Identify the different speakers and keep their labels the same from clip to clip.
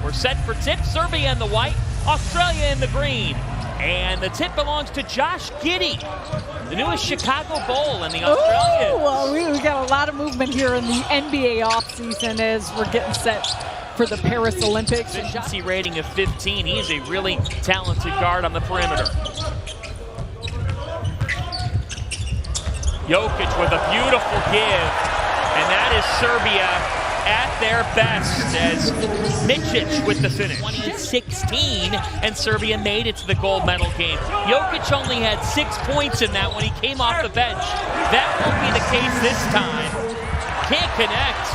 Speaker 1: We're set for tip. Serbia in the white, Australia in the green. And the tip belongs to Josh Giddey, the newest Chicago Bull and the Australians.
Speaker 2: Ooh, well, we got a lot of movement here in the NBA offseason as we're getting set for the Paris Olympics.
Speaker 1: Efficiency rating of 15. He's a really talented guard on the perimeter. Jokic with a beautiful give, and that is Serbia at their best as Micic with the finish. 2016, and Serbia made it to the gold medal game. Jokic only had 6 points in that when he came off the bench. That won't be the case this time. Can't connect.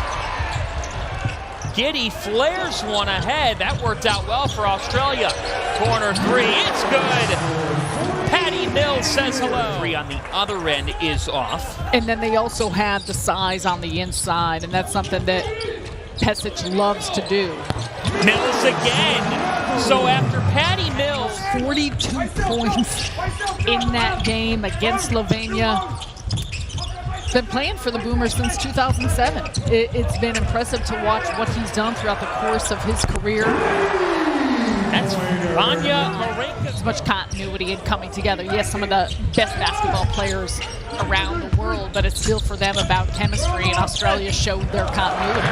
Speaker 1: Giddey flares one ahead. That worked out well for Australia. Corner three, it's good. Patty Mills says hello. Three on the other end is off.
Speaker 2: And then they also have the size on the inside, and that's something that Pesic loves to do.
Speaker 1: Mills again. So after Patty Mills,
Speaker 2: 42 points in that game against Slovenia. Been playing for the Boomers since 2007. It's been impressive to watch what he's done throughout the course of his career.
Speaker 1: That's Vanya Marinka.
Speaker 2: As much continuity and coming together. Yes, some of the best basketball players around the world, but it's still for them about chemistry, and Australia showed their continuity.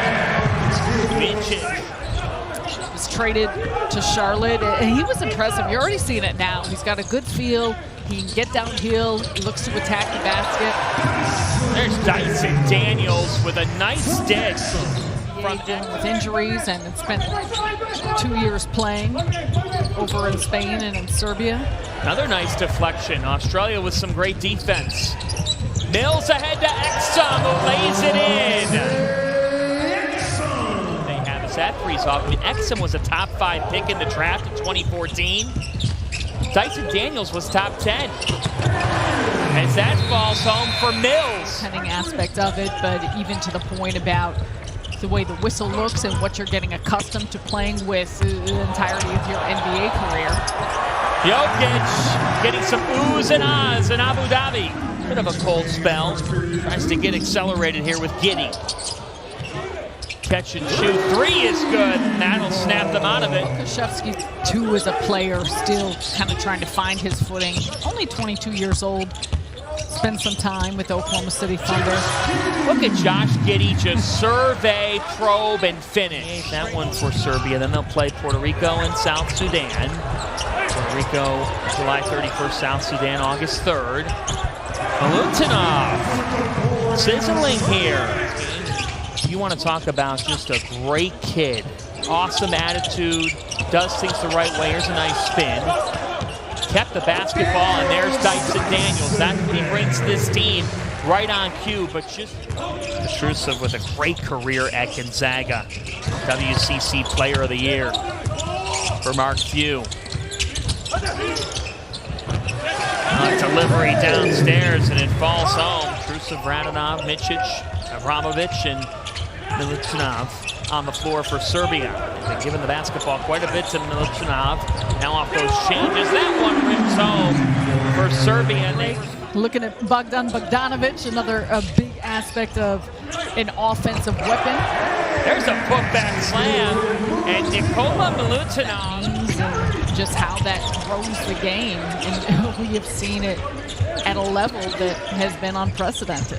Speaker 1: Micic
Speaker 2: was traded to Charlotte, and he was impressive. You're already seeing it now. He's got a good feel. He can get downhill. He looks to attack the basket.
Speaker 1: There's Dyson Daniels with a nice dish.
Speaker 2: From dealing with injuries and spent 2 years playing over in Spain and in Serbia.
Speaker 1: Another nice deflection. Australia with some great defense. Mills ahead to Exum, who lays it in. They have us at Freeze-Off. I mean, Exum was a top 5 pick in the draft in 2014. Dyson Daniels was top 10. As that falls home for Mills.
Speaker 2: Depending aspect of it, but even to the point about the way the whistle looks and what you're getting accustomed to playing with the entirety of your NBA career.
Speaker 1: Jokic getting some oohs and ahs in Abu Dhabi. Bit of a cold spell. Tries to get accelerated here with Giddey. Catch and shoot. Three is good. That'll snap them out of it.
Speaker 2: Krzyzewski, too, is a player still kind of trying to find his footing. Only 22 years old. Spend some time with Oklahoma City Thunder.
Speaker 1: Look at Josh Giddey just survey, probe, and finish. That one for Serbia. Then they'll play Puerto Rico and South Sudan. Puerto Rico, July 31st, South Sudan, August 3rd. Milutinov sizzling here. You want to talk about just a great kid. Awesome attitude, does things the right way. Here's a nice spin. Kept the basketball, and there's Dyson Daniels. That he brings this team right on cue, but just Usab with a great career at Gonzaga. WCC Player of the Year for Mark Few. Delivery downstairs, and it falls home. Usab, Radonov, Micic, Avramovic, and Milutinov on the floor for Serbia. They've been giving the basketball quite a bit to Milutinov. Now off those changes, that one rims home for Serbia. And they
Speaker 2: looking at Bogdan Bogdanovic, another big aspect of an offensive weapon.
Speaker 1: There's a putback slam, and Nikola Milutinov.
Speaker 2: Just how that grows the game, and we have seen it at a level that has been unprecedented.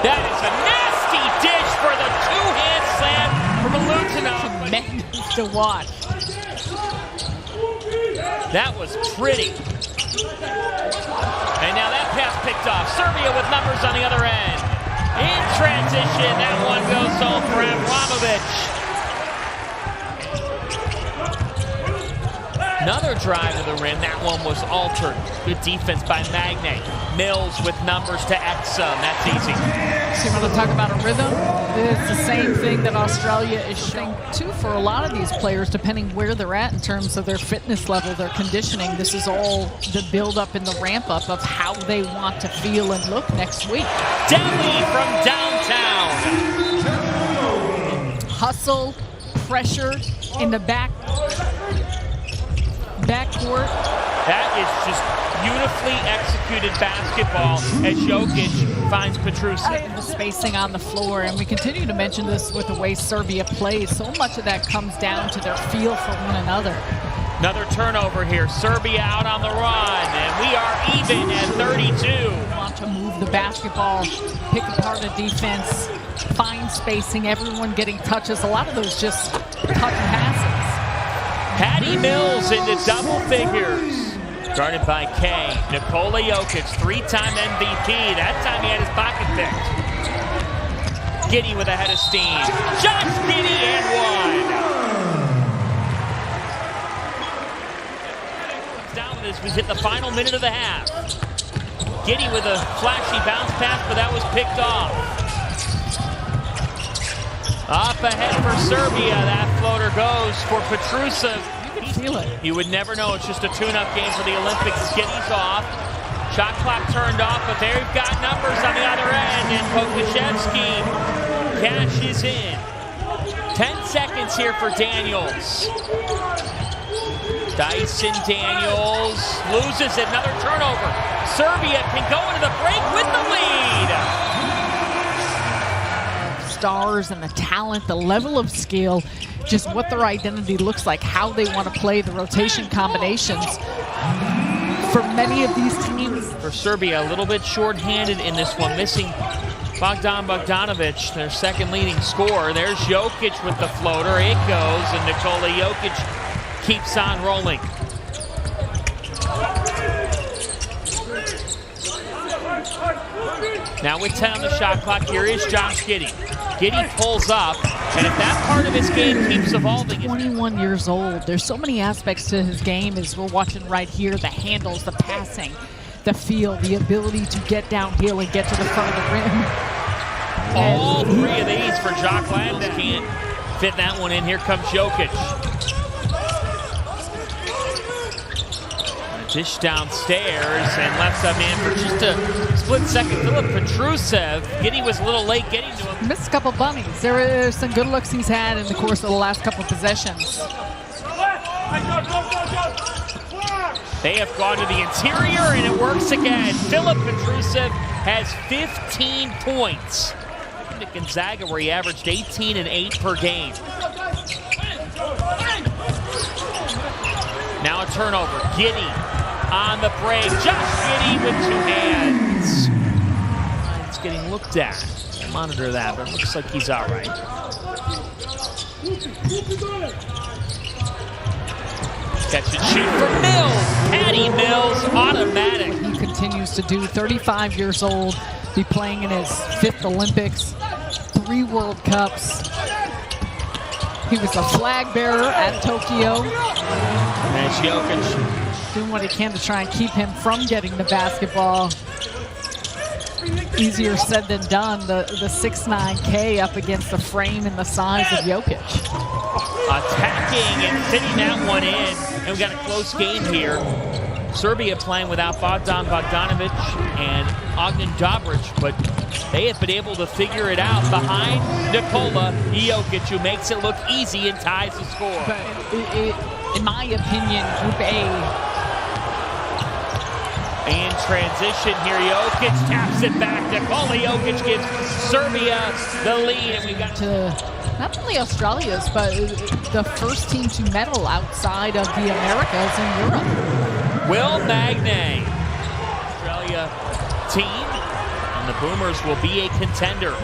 Speaker 3: That is a nasty dish for the two-hand slam from Milutinov.
Speaker 2: Tremendous to watch.
Speaker 1: That was pretty. And now that pass picked off. Serbia with numbers on the other end. In transition, that one goes home for Avramovic. Another drive to the rim. That one was altered. Good defense by Magne. Mills with numbers to Exum. That's easy.
Speaker 2: So you want to talk about a rhythm? It's the same thing that Australia is showing too for a lot of these players, depending where they're at in terms of their fitness level, their conditioning. This is all the build-up and the ramp-up of how they want to feel and look next week.
Speaker 1: Delhi from downtown.
Speaker 2: Hustle, pressure in the backcourt.
Speaker 1: That is just beautifully executed basketball as Jokic finds Petrusev.
Speaker 2: The spacing on the floor, and we continue to mention this with the way Serbia plays. So much of that comes down to their feel for one another.
Speaker 1: Another turnover here. Serbia out on the run, and we are even at 32.
Speaker 2: Want to move the basketball, pick apart a defense, find spacing, everyone getting touches. A lot of those just cut passes.
Speaker 1: Patty Mills into double figures. Guarded by Kay. Nikola Jokic, three-time MVP. That time he had his pocket picked. Giddey with a head of steam. Josh Giddey and one. Down as we hit the final minute of the half. Giddey with a flashy bounce pass, but that was picked off. Up ahead for Serbia. That floater goes for Petrusev.
Speaker 2: You can feel it.
Speaker 1: You would never know. It's just a tune-up game for the Olympics. Giddey's off. Shot clock turned off, but they've got numbers on the other end, and Pokusevski cashes in. 10 seconds here for Daniels. Dyson Daniels loses it. Another turnover. Serbia can go into the break with the lead.
Speaker 2: Stars and the talent, the level of skill, just what their identity looks like, how they want to play, the rotation combinations. For many of these teams.
Speaker 1: For Serbia, a little bit short-handed in this one, missing Bogdan Bogdanovic, their second leading scorer. There's Jokic with the floater. It goes, and Nikola Jokic keeps on rolling. Now with 10 on the shot clock, here is Josh Giddey. Giddey pulls up, and if that part of his game keeps evolving.
Speaker 2: 21 years old. There's so many aspects to his game as we're watching right here. The handles, the passing, the feel, the ability to get downhill and get to the front of the rim.
Speaker 1: All three of these for Jock Landis. Can't fit that one in. Here comes Jokic. Dish downstairs and left that man for just a split second. Filip Petrusev. Giddey was a little late getting to him.
Speaker 2: Missed a couple bunnies. There are some good looks he's had in the course of the last couple of possessions.
Speaker 1: They have gone to the interior and it works again. Filip Petrusev has 15 points. To Gonzaga where he averaged 18 and 8 per game. Now a turnover. Giddey on the break. Josh Giddey with two hands. It's getting looked at. I'll monitor that, but it looks like he's all right. Catch and shoot for Mills. Patty Mills, automatic.
Speaker 2: He continues to do. 35 years old, be playing in his 5th Olympics, 3 World Cups. He was a flag bearer at Tokyo.
Speaker 1: That's Jokic.
Speaker 2: Doing what he can to try and keep him from getting the basketball. Easier said than done. The 6'9" K up against the frame and the size of Jokic.
Speaker 1: Attacking and fitting that one in. And we got a close game here. Serbia playing without Bogdan Bogdanovic and Ognan Dobric, but they have been able to figure it out behind Nikola Jokic, who makes it look easy and ties the score.
Speaker 2: But in my opinion, Group A.
Speaker 1: In transition here, Jokic taps it back. Nikola Jokic gives Serbia the lead, and we got
Speaker 2: to not only Australia's, but the first team to medal outside of the Americas in Europe.
Speaker 1: Will Magnay, Australia team, and the Boomers will be a contender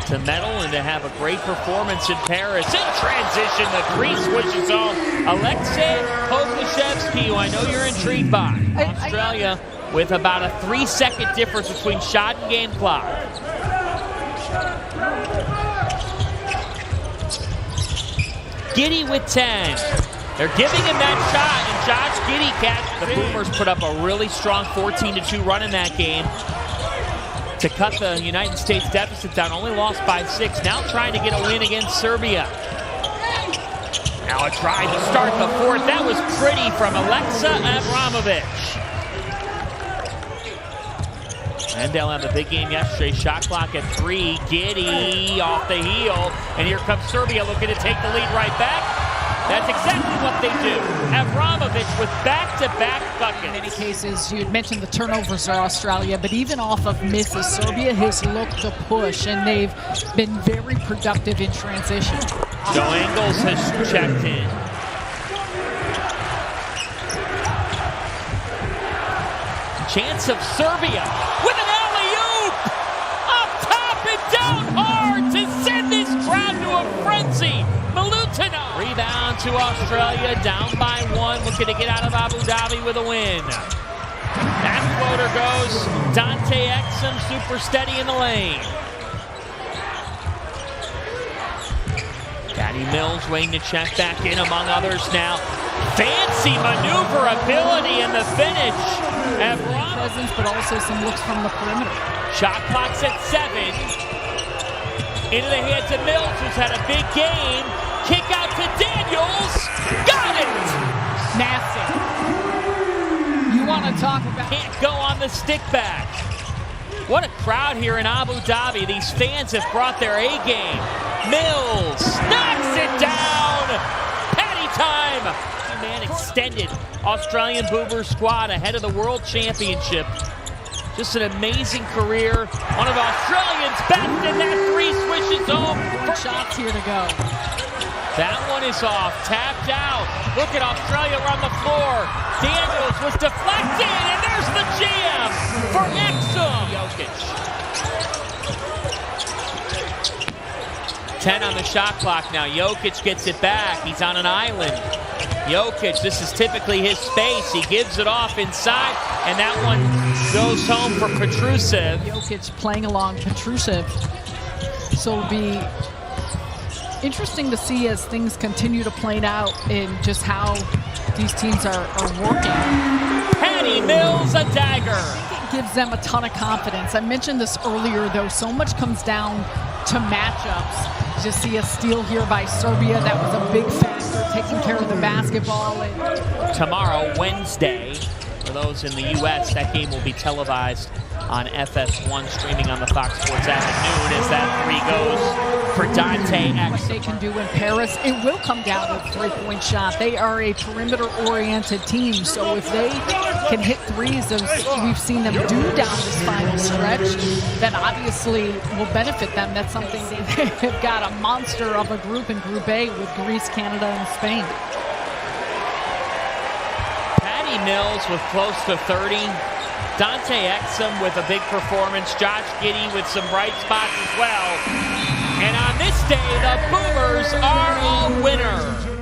Speaker 1: to medal and to have a great performance in Paris. In transition, the three swishes home. Alexei Pokusevski, who I know you're intrigued by. Australia with about a 3-second difference between shot and game clock. Giddey with 10. They're giving him that shot, and Josh Giddey catches. The Boomers put up a really strong 14-2 run in that game to cut the United States deficit down. Only lost by 6. Now trying to get a win against Serbia. Now a try to start the 4th. That was pretty from Alexa Abramovic. And they'll have a big game yesterday. Shot clock at 3. Giddey off the heel. And here comes Serbia looking to take the lead right back.
Speaker 3: That's exactly what they do. Avramovic with back-to-back buckets.
Speaker 2: In many cases, you had mentioned the turnovers are Australia, but even off of misses, Serbia has looked to push, and they've been very productive in transition.
Speaker 3: Joe Ingles has checked in. Chance of Serbia with an alley-oop! Up top and down hard to send this crowd to a frenzy. Milutino. Rebound to Australia, down by 1, looking to get out of Abu Dhabi with a win. That floater goes. Dante Exum, super steady in the lane. Patty Mills waiting to check back in among others now. Fancy maneuverability in the finish.
Speaker 2: Presence, but also some looks from the perimeter.
Speaker 3: Shot clock's at 7. Into the hands of Mills, who's had a big game. Kick out to Daniels. Got it!
Speaker 2: Massive. You want to talk about...
Speaker 3: Can't go on the stick back. What a crowd here in Abu Dhabi. These fans have brought their A-game. Mills knocks it down. Patty time. Two-man extended Australian Boober squad ahead of the World Championship. Just an amazing career. One of Australians' best, and that 3 swishes home.
Speaker 2: 4 shots here to go.
Speaker 3: That one is off, tapped out. Look at Australia around the floor. Daniels was deflected, and there's the jam for Exum. Jokic. 10 on the shot clock now. Jokic gets it back. He's on an island. Jokic, this is typically his space. He gives it off inside, and that one goes home for Petrusev.
Speaker 2: Jokic playing along Petrusev. So it'll be interesting to see as things continue to play out in just how these teams are working.
Speaker 3: Patty Mills, a dagger.
Speaker 2: It gives them a ton of confidence. I mentioned this earlier, though. So much comes down to matchups. Just see a steal here by Serbia. That was a big factor, taking care of the basketball.
Speaker 3: Tomorrow, Wednesday, for those in the U.S., that game will be televised on FS1, streaming on the Fox Sports app at noon as that 3 goes for Dante Exum.
Speaker 2: What they can do in Paris, it will come down to a 3-point shot. They are a perimeter-oriented team, so if they can hit threes as we've seen them do down this final stretch, that obviously will benefit them. That's something they've got a monster of a group in Group A with Greece, Canada, and Spain.
Speaker 3: Patty Mills with close to 30. Dante Exum with a big performance. Josh Giddey with some bright spots as well. And on this day, the Boomers are a winner.